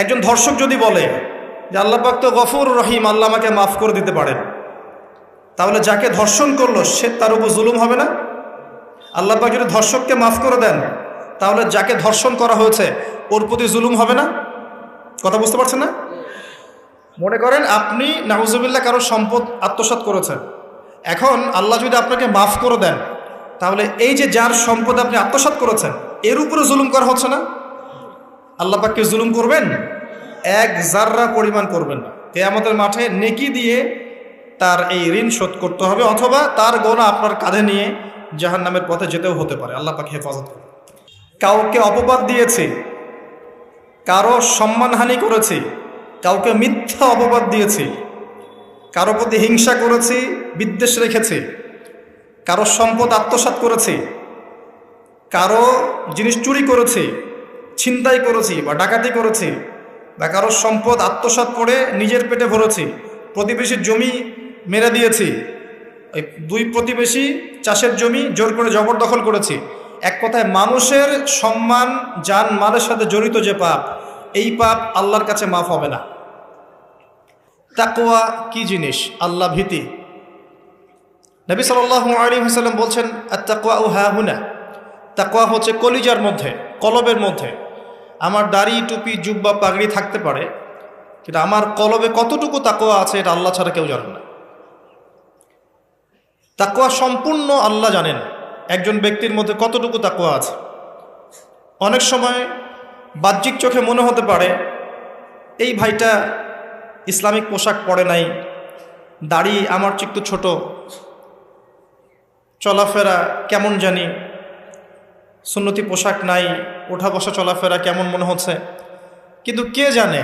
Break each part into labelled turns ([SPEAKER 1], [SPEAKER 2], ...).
[SPEAKER 1] একজন ধর্ষক যদি বলে যে আল্লাহ পাক তো গফুর রহিম, আল্লাহ আমাকে মাফ করে দিতে পারেন, তাহলে যাকে ধর্ষণ করলো সে তার উপর জুলুম হবে না? আল্লাহ পাক যদি ধর্ষককে মাফ করে দেন, তাহলে যাকে ধর্ষণ করা হয়েছে ওর প্রতি জুলুম হবে না? কথা বুঝতে পারছেন না? মনে করেন আপনি নাউজুবিল্লাহ কারো সম্পদ আত্মসাৎ করেছেন, এখন আল্লাহ যদি আপনাকে মাফ করে দেন, তাহলে এই যে যার সম্পদ আপনি আত্মসাৎ করেছেন এর উপরে জুলুম করা হচ্ছে না? আল্লাহ পাককে জুলুম করবেন? এক জাররা পরিমাণ করবেন না। কিয়ামতের মাঠে নেকি দিয়ে তার এই ঋণ শোধ করতে হবে, অথবা তার গোনা আপনার কাঁধে নিয়ে জাহান্নামের পথে যেতেও হতে পারে। আল্লাহ পাক হেফাজত করুন। কাউকে অপবাদ দিয়েছি, কারো সম্মানহানি করেছি, কাউকে মিথ্যা অপবাদ দিয়েছি, কারো প্রতি হিংসা করেছি, বিদ্বেষ রেখেছি, কারো সম্পদ আত্মসাৎ করেছি, কারো জিনিস চুরি করেছি, ছিনতাই করেছি বা ডাকাতি করেছি, বা কারো সম্পদ আত্মসাৎ করে নিজের পেটে ভরেছি, প্রতিবেশীর জমি মেরে দিয়েছি, ওই দুই প্রতিবেশী চাষের জমি জোর করে জবরদখল করেছি। এক কথায় মানুষের সম্মান জান মালের সাথে জড়িত যে পাপ, এই পাপ আল্লাহর কাছে মাফ হবে না। তাকওয়া কি জিনিস? আল্লাহ ভীতি। নবী সাল্লাল্লাহু আলাইহি ওয়াসাল্লাম বলছেন, আত-তাকওয়া হাহুনা, তাকওয়া হচ্ছে কলিজার মধ্যে, কলবের মধ্যে। আমার দাড়ি টুপি জুব্বা পাগড়ি থাকতে পারে, কিন্তু আমার কলবে কতটুকু তাকওয়া আছে এটা আল্লাহ ছাড়া কেউ জানে না। তাকওয়া সম্পূর্ণ আল্লাহ জানেন একজন ব্যক্তির মধ্যে কতটুকু তাকওয়া আছে। অনেক সময় বাহ্যিক চোখে মনে হতে পারে এই ভাইটা ইসলামিক পোশাক পরে নাই, দাড়ি আমার চেয়ে একটু ছোট, চলাফেরা কেমন জানি, সুন্নতি পোশাক নাই, ওঠা বসা চলাফেরা কেমন মনে হচ্ছে। কিন্তু কে জানে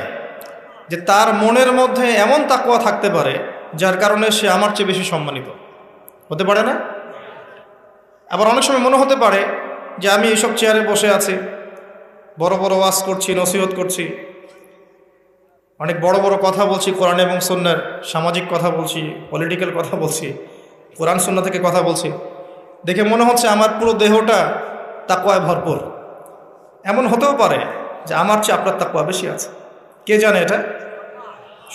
[SPEAKER 1] যে তার মনের মধ্যে এমন তাকওয়া থাকতে পারে যার কারণে সে আমার চেয়ে বেশি সম্মানিত হতে পারে না? আবার অনেক সময় মনে হতে পারে যে আমি এইসব চেয়ারে বসে আছি, বড় বড় ওয়াজ করছি, নসিহত করছি, অনেক বড় বড় কথা বলছি, কোরআন এবং সুন্নাহর সামাজিক কথা বলছি, পলিটিক্যাল কথা বলছি, কোরআন সুন্নাহ থেকে কথা বলছি, দেখে মনে হচ্ছে আমার পুরো দেহটা তাকওয়ায় ভরপুর। এমন হতেও পারে যে আমার চেয়ে আপনার তাকওয়া বেশি আছে। কে জানে এটা?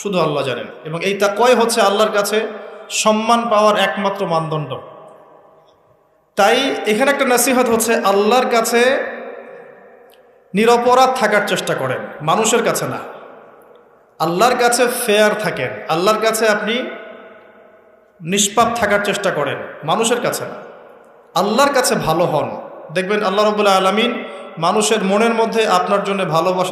[SPEAKER 1] শুধু আল্লাহ জানেন। এবং এই তাকওয়াই হচ্ছে আল্লাহর কাছে সম্মান পাওয়ার একমাত্র মানদণ্ড। তাই এখানে একটা নসিহত হচ্ছে, আল্লাহর কাছে নিরপরাধ থাকার চেষ্টা করেন, মানুষের কাছে না। আল্লাহর কাছে ফেয়ার থাকেন, আল্লাহর কাছে আপনি নিষ্পাপ থাকার চেষ্টা করেন, মানুষের কাছে না। আল্লাহর কাছে ভালো হন, দেখবেন আল্লাহ রাব্বুল আলামিন মানুষের মনের মধ্যে আপনার জন্য ভালোবাসা